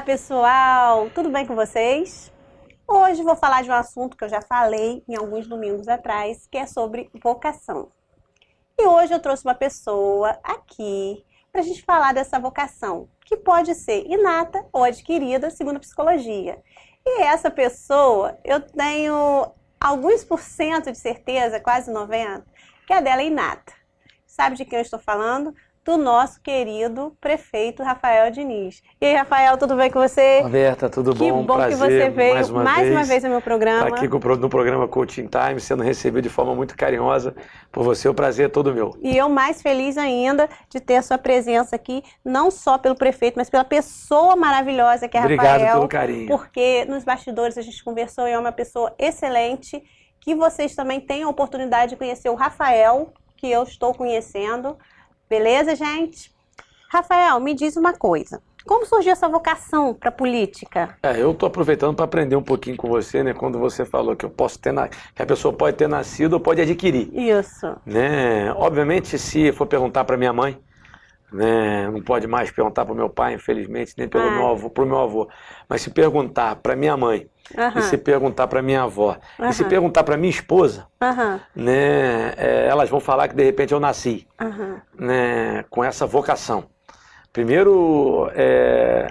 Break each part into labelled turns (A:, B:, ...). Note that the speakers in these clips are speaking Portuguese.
A: pessoal! Tudo bem com vocês? Hoje vou falar de um assunto que eu já falei em alguns domingos atrás, que é sobre vocação. E hoje eu trouxe uma pessoa aqui para a gente falar dessa vocação, que pode ser inata ou adquirida, segundo a psicologia. E essa pessoa, eu tenho alguns % de certeza, quase 90%, que a dela é inata. Sabe de quem eu estou falando? Do nosso querido prefeito Rafael Diniz. E aí, Rafael, tudo bem com você?
B: Roberta, tudo bom?
A: Que bom
B: Prazer,
A: que você veio mais uma vez no meu
B: Tá
A: programa.
B: aqui no programa Coaching Time, sendo recebido de forma muito carinhosa por você. O prazer é todo meu.
A: E eu mais feliz ainda de ter a sua presença aqui, não só pelo prefeito, mas pela pessoa maravilhosa que é
B: Obrigado
A: Rafael.
B: pelo carinho.
A: Porque nos bastidores a gente conversou e é uma pessoa excelente, que vocês também tenham a oportunidade de conhecer o Rafael, que eu estou conhecendo. Beleza, gente? Rafael, me diz uma coisa. Como surgiu essa vocação para política?
B: Eu estou aproveitando para aprender um pouquinho com você, né? Quando você falou que que a pessoa pode ter nascido ou pode adquirir.
A: Isso.
B: Né? Obviamente, se for perguntar para minha mãe, né? Não pode mais perguntar para o meu pai, infelizmente, nem pro meu avô. Mas se perguntar para minha mãe, e se perguntar para minha avó, e se perguntar para minha esposa, né? Elas vão falar que de repente eu nasci, né? Com essa vocação. Primeiro,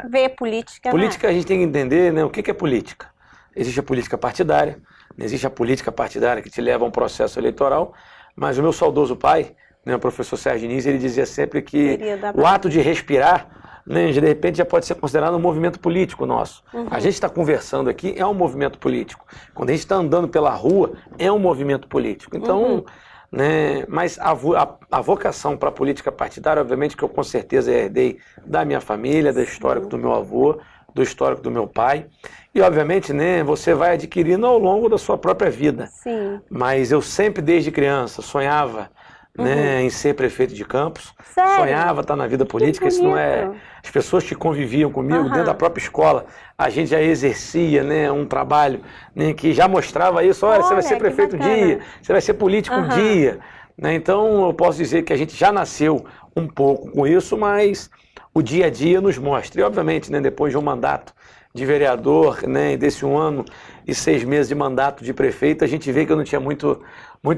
A: Ver política.
B: política, né? A gente tem que entender, né? O que é política. Existe a política partidária, existe a política partidária que te leva a um processo eleitoral, mas o meu saudoso pai, né, o professor Sérgio Diniz, ele dizia sempre que o ato de respirar, né, de repente já pode ser considerado um movimento político nosso. A gente está conversando aqui, é um movimento político. Quando a gente está andando pela rua, é um movimento político. Então, né, mas a vocação para a política partidária, obviamente que eu com certeza herdei da minha família, do histórico do meu avô, do histórico do meu pai. E, obviamente, né, você vai adquirindo ao longo da sua própria vida.
A: Sim.
B: Mas eu sempre, desde criança, sonhava, né, em ser prefeito de Campos.
A: Sério?
B: Sonhava estar na vida política. Isso não é... As pessoas que conviviam comigo dentro da própria escola, a gente já exercia, né, um trabalho, né, que já mostrava isso. Olha, você vai ser prefeito um dia, você vai ser político um dia. Né? Então eu posso dizer que a gente já nasceu um pouco com isso, mas o dia a dia nos mostra. E obviamente, né, depois de um mandato de vereador, né, e desse 1 ano e 6 meses de mandato de prefeito, a gente vê que eu não tinha muito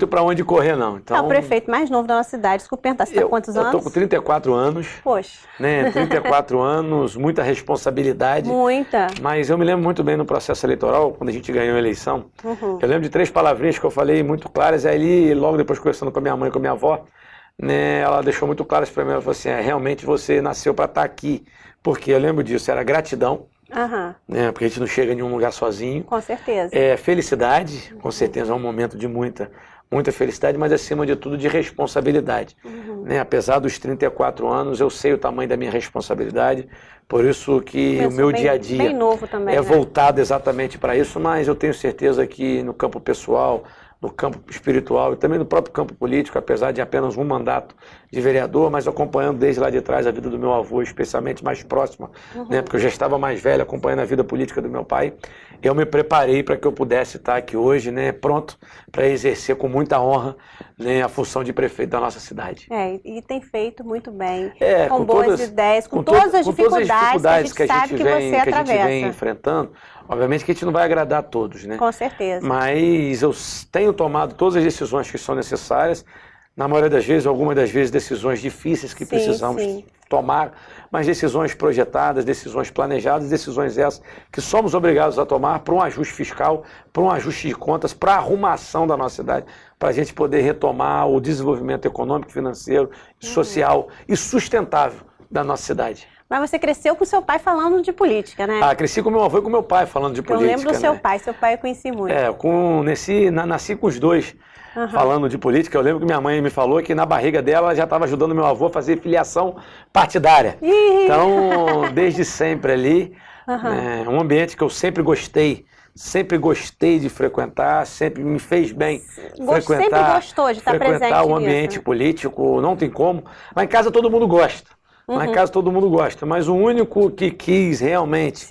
B: para onde correr, não. Então,
A: é o prefeito mais novo da nossa cidade. Desculpa perguntar, você está com quantos anos?
B: Eu estou com 34 anos.
A: Poxa.
B: Né, 34 anos, muita responsabilidade.
A: Muita.
B: Mas eu me lembro muito bem no processo eleitoral, quando a gente ganhou a eleição. Eu lembro de 3 palavrinhas que eu falei muito claras, e aí logo depois conversando com a minha mãe e com a minha avó, né, ela deixou muito claras para mim, ela falou assim, realmente você nasceu para estar aqui. Porque eu lembro disso, era gratidão. Né, porque a gente não chega em nenhum lugar sozinho.
A: Com certeza.
B: Felicidade, com certeza é um momento de muita felicidade, mas acima de tudo de responsabilidade. Né, apesar dos 34 anos, eu sei o tamanho da minha responsabilidade, por isso que o meu dia a dia
A: bem novo também,
B: é
A: né?
B: voltado exatamente para isso, mas eu tenho certeza que no campo pessoal, no campo espiritual e também no próprio campo político, apesar de apenas um mandato de vereador, mas acompanhando desde lá de trás a vida do meu avô, especialmente mais próxima, né, porque eu já estava mais velho acompanhando a vida política do meu pai, eu me preparei para que eu pudesse estar aqui hoje, né, pronto para exercer com muita honra, né, a função de prefeito da nossa cidade.
A: E tem feito muito bem,
B: com
A: boas ideias, com todas as dificuldades que a gente
B: vem enfrentando. Obviamente que a gente não vai agradar a todos, né?
A: Com certeza.
B: Mas eu tenho tomado todas as decisões que são necessárias, na maioria das vezes, algumas das vezes, decisões difíceis que precisamos tomar, mas decisões projetadas, decisões planejadas, decisões essas que somos obrigados a tomar para um ajuste fiscal, para um ajuste de contas, para a arrumação da nossa cidade, para a gente poder retomar o desenvolvimento econômico, financeiro, social e sustentável da nossa cidade.
A: Mas você cresceu com seu pai falando de política, né?
B: Cresci com meu avô e com meu pai falando de política.
A: Eu lembro do seu pai eu conheci muito.
B: Nasci com os dois falando de política. Eu lembro que minha mãe me falou que na barriga dela ela já estava ajudando meu avô a fazer filiação partidária. Então, desde sempre ali, um ambiente que eu sempre gostei de frequentar, sempre me fez bem
A: Sempre gostou de estar presente
B: frequentar o ambiente político, não tem como. Lá em casa todo mundo gosta. Lá em casa todo mundo gosta, mas o único que quis realmente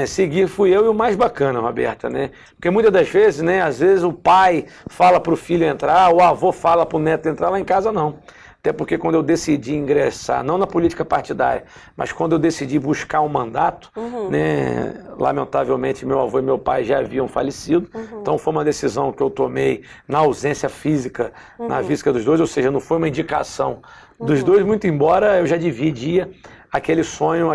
B: seguir fui eu, e o mais bacana, Roberta, né? Porque muitas das vezes, né, às vezes o pai fala para o filho entrar, o avô fala para o neto entrar, lá em casa não. até porque quando eu decidi ingressar, não na política partidária, mas quando eu decidi buscar um mandato, né, lamentavelmente meu avô e meu pai já haviam falecido, então foi uma decisão que eu tomei na ausência física, na física dos dois, ou seja, não foi uma indicação dos dois, muito embora eu já dividia aquele sonho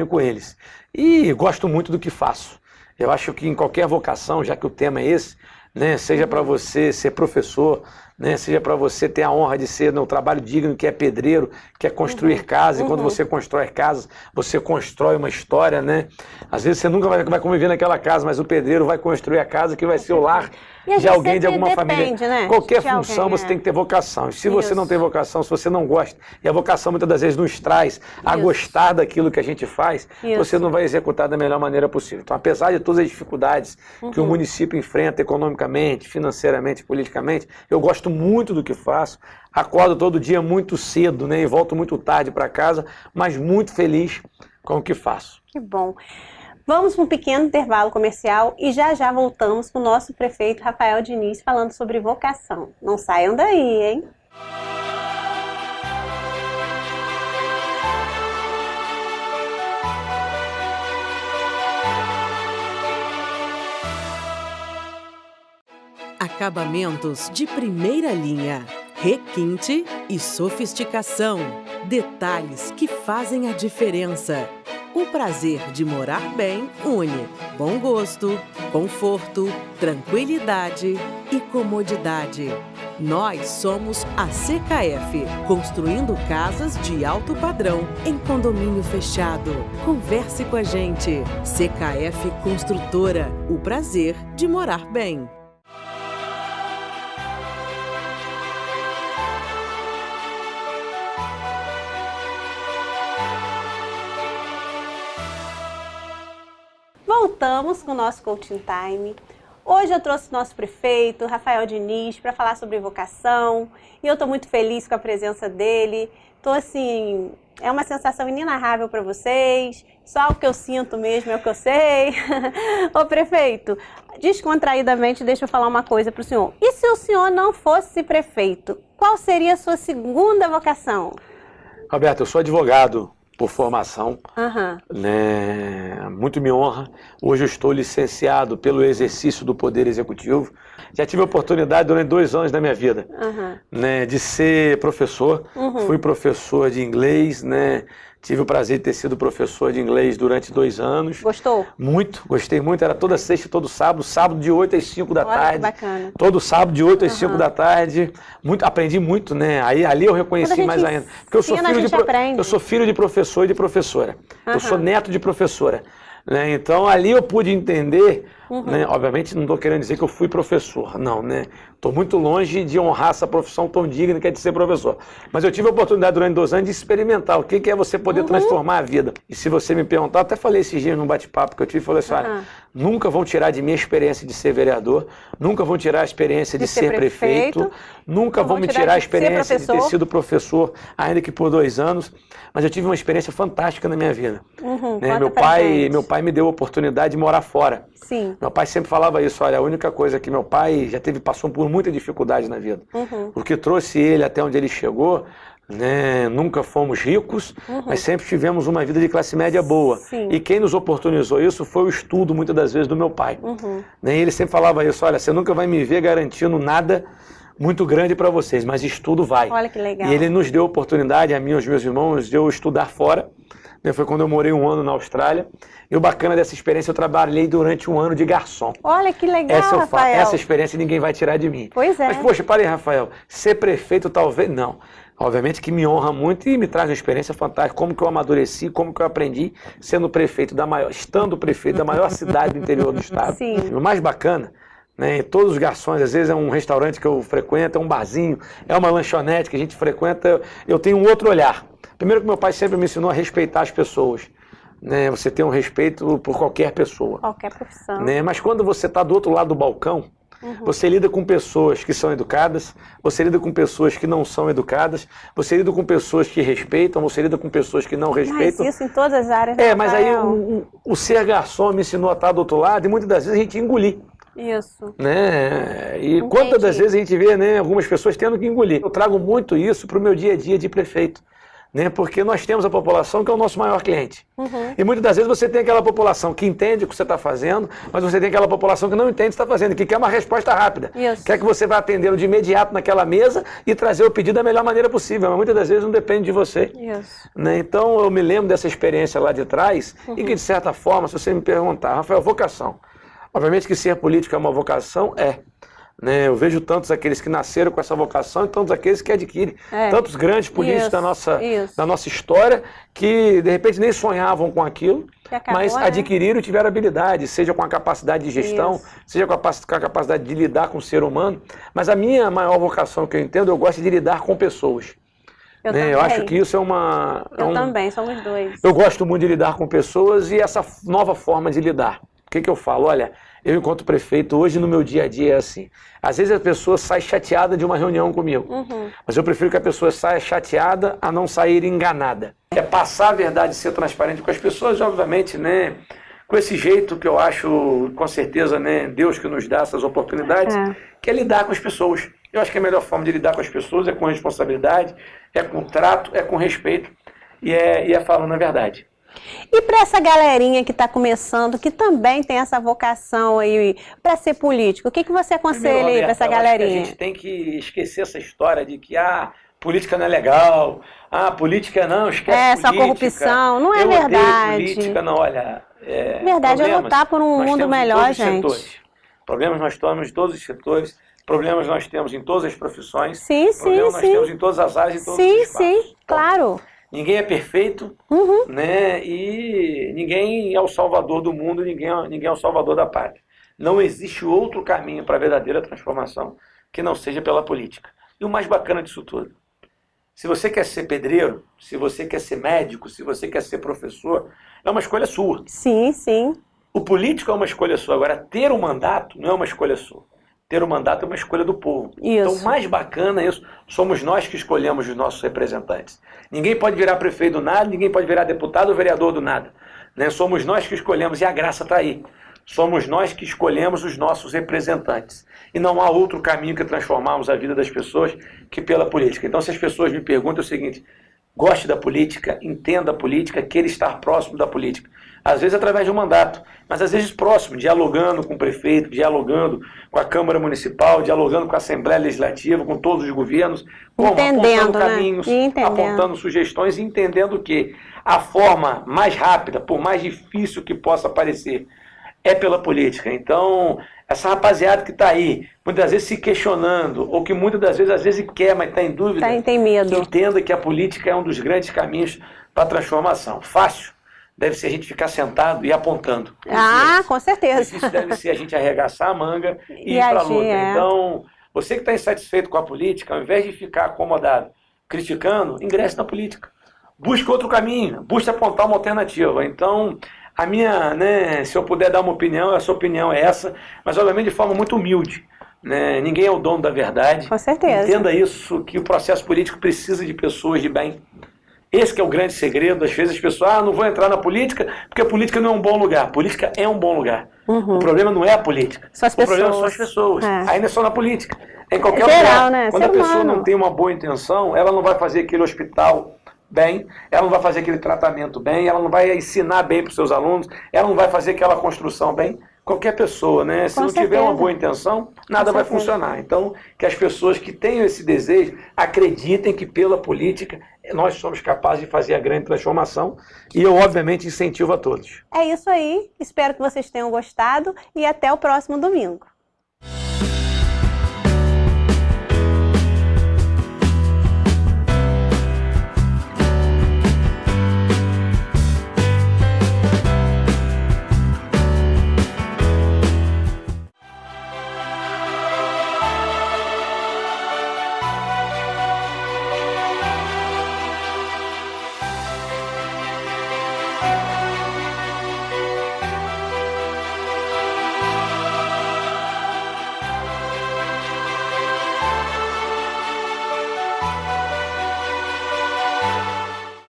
B: com eles. E gosto muito do que faço. Eu acho que em qualquer vocação, já que o tema é esse, né, seja para você ser professor, né, seja para você ter a honra de ser no trabalho digno, que é pedreiro, que é construir casas, e quando você constrói casas, você constrói uma história, né? Às vezes você nunca vai conviver naquela casa, mas o pedreiro vai construir a casa que vai ser o lar de alguém, de alguma família.
A: Né?
B: Qualquer função você tem que ter vocação. E se você não tem vocação, se você não gosta, e a vocação muitas das vezes nos traz a gostar daquilo que a gente faz, você não vai executar da melhor maneira possível. Então, apesar de todas as dificuldades que o município enfrenta economicamente, financeiramente, politicamente, eu gosto muito do que faço, acordo todo dia muito cedo, né, e volto muito tarde para casa, mas muito feliz com o que faço.
A: Que bom. Vamos para um pequeno intervalo comercial e já já voltamos com o nosso prefeito Rafael Diniz falando sobre vocação. Não saiam daí, hein?
C: Acabamentos de primeira linha, requinte e sofisticação. Detalhes que fazem a diferença. O prazer de morar bem une bom gosto, conforto, tranquilidade e comodidade. Nós somos a CKF, construindo casas de alto padrão em condomínio fechado. Converse com a gente. CKF Construtora, o prazer de morar bem.
A: Voltamos com o nosso Coaching Time. Hoje eu trouxe o nosso prefeito, Rafael Diniz, para falar sobre vocação. E eu estou muito feliz com a presença dele. Estou assim, é uma sensação inenarrável para vocês. Só o que eu sinto mesmo é o que eu sei. Ô prefeito, descontraídamente, deixa eu falar uma coisa para o senhor. E se o senhor não fosse prefeito, qual seria a sua segunda vocação?
B: Roberto, eu sou advogado por formação, né? Muito me honra. Hoje eu estou licenciado pelo exercício do Poder Executivo. Já tive a oportunidade durante 2 anos da minha vida, né, de ser professor. Fui professor de inglês, né? Tive o prazer de ter sido professor de inglês durante 2 anos.
A: Gostou?
B: Muito, gostei muito. Era toda sexta e todo sábado, sábado de 8 às 5 da tarde.
A: Que bacana.
B: Todo sábado de 8 às 5 da tarde. Muito, aprendi muito, né? Aí, ali eu reconheci mais ainda. Porque eu sou filho de professor e de professora. Eu sou neto de professora. Né? Então ali eu pude entender, né? Obviamente não estou querendo dizer que eu fui professor, não, né? Estou muito longe de honrar essa profissão tão digna que é de ser professor. Mas eu tive a oportunidade durante 2 anos de experimentar o que é você poder transformar a vida. E se você me perguntar, eu até falei esses dias num bate-papo que eu tive, falei assim, olha, nunca vão tirar de mim a experiência de ser vereador, nunca vão tirar a experiência de ser prefeito, nunca vão me tirar a experiência de ter sido professor, ainda que por 2 anos, mas eu tive uma experiência fantástica na minha vida. Né? Meu pai me deu a oportunidade de morar fora.
A: Sim.
B: Meu pai sempre falava isso, olha, a única coisa que meu pai passou por muita dificuldade na vida. O que trouxe ele até onde ele chegou, né, nunca fomos ricos, mas sempre tivemos uma vida de classe média boa.
A: Sim.
B: E quem nos oportunizou isso foi o estudo, muitas das vezes, do meu pai. Né, e ele sempre falava isso, olha, você nunca vai me ver garantindo nada muito grande para vocês, mas estudo vai.
A: Olha que legal.
B: E ele nos deu a oportunidade, a mim e aos meus irmãos, de eu estudar fora. Foi quando eu morei 1 ano na Austrália. E o bacana dessa experiência, eu trabalhei durante 1 ano de garçom.
A: Olha que legal, Rafael.
B: Essa experiência ninguém vai tirar de mim.
A: Pois é.
B: Mas, poxa, parei, Rafael, ser prefeito talvez... Não. Obviamente que me honra muito e me traz uma experiência fantástica. Como que eu amadureci, como que eu aprendi estando prefeito da maior cidade do interior do estado.
A: Sim.
B: E o mais bacana, né, todos os garçons, às vezes é um restaurante que eu frequento, é um barzinho, é uma lanchonete que a gente frequenta, eu tenho um outro olhar. Primeiro que meu pai sempre me ensinou a respeitar as pessoas. Né? Você tem um respeito por qualquer pessoa.
A: Qualquer profissão.
B: Né? Mas quando você está do outro lado do balcão, você lida com pessoas que são educadas, você lida com pessoas que não são educadas, você lida com pessoas que respeitam, você lida com pessoas que não respeitam.
A: Mas isso em todas as áreas.
B: Mas aí o ser garçom me ensinou a estar do outro lado e muitas das vezes a gente engolir.
A: Isso.
B: Né? E
A: Entendi.
B: quantas das vezes a gente vê, né, algumas pessoas tendo que engolir. Eu trago muito isso para o meu dia a dia de prefeito, né, porque nós temos a população que é o nosso maior cliente. E muitas das vezes você tem aquela população que entende o que você está fazendo, mas você tem aquela população que não entende o que você está fazendo, que quer uma resposta rápida.
A: Isso.
B: Quer que você vá atendê-lo de imediato naquela mesa e trazer o pedido da melhor maneira possível, mas muitas das vezes não depende de você.
A: Isso.
B: Né? Então eu me lembro dessa experiência lá de trás, e que de certa forma, se você me perguntar, Rafael, vocação. Obviamente que ser político é uma vocação, né? Eu vejo tantos aqueles que nasceram com essa vocação e tantos aqueles que adquirem. Tantos grandes políticos da nossa história que de repente nem sonhavam com aquilo, mas adquiriram e tiveram habilidade, seja com a capacidade de gestão, seja com a capacidade de lidar com o ser humano. Mas a minha maior vocação que eu entendo, eu gosto de lidar com pessoas. Eu acho que isso é uma...
A: Eu também, somos dois.
B: Eu gosto muito de lidar com pessoas e essa nova forma de lidar. O que eu falo? Olha, eu enquanto prefeito, hoje no meu dia a dia é assim. Às vezes a pessoa sai chateada de uma reunião comigo, mas eu prefiro que a pessoa saia chateada a não sair enganada. É passar a verdade e ser transparente com as pessoas, e, obviamente, né, com esse jeito que eu acho, com certeza, né, Deus que nos dá essas oportunidades, que é lidar com as pessoas. Eu acho que a melhor forma de lidar com as pessoas é com responsabilidade, é com trato, é com respeito e é falando a verdade.
A: E para essa galerinha que está começando, que também tem essa vocação aí para ser político, o que você aconselha aí para essa galerinha?
B: A gente tem que esquecer essa história de que política não é legal, política não, esquece política.
A: Só corrupção, não é verdade.
B: Odeio política, não, olha...
A: verdade é lutar por um mundo melhor, gente.
B: Problemas nós temos em todos os setores, problemas nós temos em todas as profissões,
A: sim,
B: problemas nós temos em todas as áreas, em todos os espaços.
A: Sim, claro.
B: Ninguém é perfeito, né? E ninguém é o salvador do mundo, ninguém é o salvador da pátria. Não existe outro caminho para a verdadeira transformação que não seja pela política. E o mais bacana disso tudo, se você quer ser pedreiro, se você quer ser médico, se você quer ser professor, é uma escolha sua.
A: Sim.
B: O político é uma escolha sua. Agora, ter um mandato não é uma escolha sua. Ter um mandato é uma escolha do povo.
A: Isso.
B: Então, o mais bacana é isso. Somos nós que escolhemos os nossos representantes. Ninguém pode virar prefeito do nada, ninguém pode virar deputado ou vereador do nada. Né? Somos nós que escolhemos, e a graça está aí. Somos nós que escolhemos os nossos representantes. E não há outro caminho que transformarmos a vida das pessoas que pela política. Então, se as pessoas me perguntam o seguinte: goste da política, entenda a política, queira estar próximo da política. Às vezes através de um mandato, mas às vezes próximo, dialogando com o prefeito, dialogando com a Câmara Municipal, dialogando com a Assembleia Legislativa, com todos os governos, apontando caminhos, apontando sugestões e entendendo que a forma mais rápida, por mais difícil que possa parecer, é pela política. Então, essa rapaziada que está aí, muitas vezes se questionando, ou que muitas das vezes, às vezes quer, mas está em dúvida,
A: tem medo.
B: Que entenda que a política é um dos grandes caminhos para a transformação. Fácil deve ser a gente ficar sentado e apontando.
A: Com certeza.
B: Difícil deve ser a gente arregaçar a manga e ir para a luta. Então, você que está insatisfeito com a política, ao invés de ficar acomodado criticando, ingresse na política. Busque outro caminho, busque apontar uma alternativa. Então, a minha, né, se eu puder dar uma opinião, a sua opinião é essa, mas obviamente de forma muito humilde. Né? Ninguém é o dono da verdade.
A: Com certeza.
B: Entenda isso, que o processo político precisa de pessoas de bem. Esse que é o grande segredo. Às vezes as pessoas, não vou entrar na política porque a política não é um bom lugar. A política é um bom lugar. O problema não é a política.
A: São as pessoas.
B: O problema são as pessoas. Aí não é só na política. É em qualquer
A: geral,
B: lugar.
A: Né?
B: Quando a pessoa não tem uma boa intenção, ela não vai fazer aquele hospital bem, ela não vai fazer aquele tratamento bem, ela não vai ensinar bem para os seus alunos, ela não vai fazer aquela construção bem. Qualquer pessoa, né? Se não tiver uma boa intenção, nada vai funcionar. Então, que as pessoas que tenham esse desejo acreditem que pela política nós somos capazes de fazer a grande transformação, e eu obviamente incentivo a todos.
A: É isso aí, espero que vocês tenham gostado e até o próximo domingo.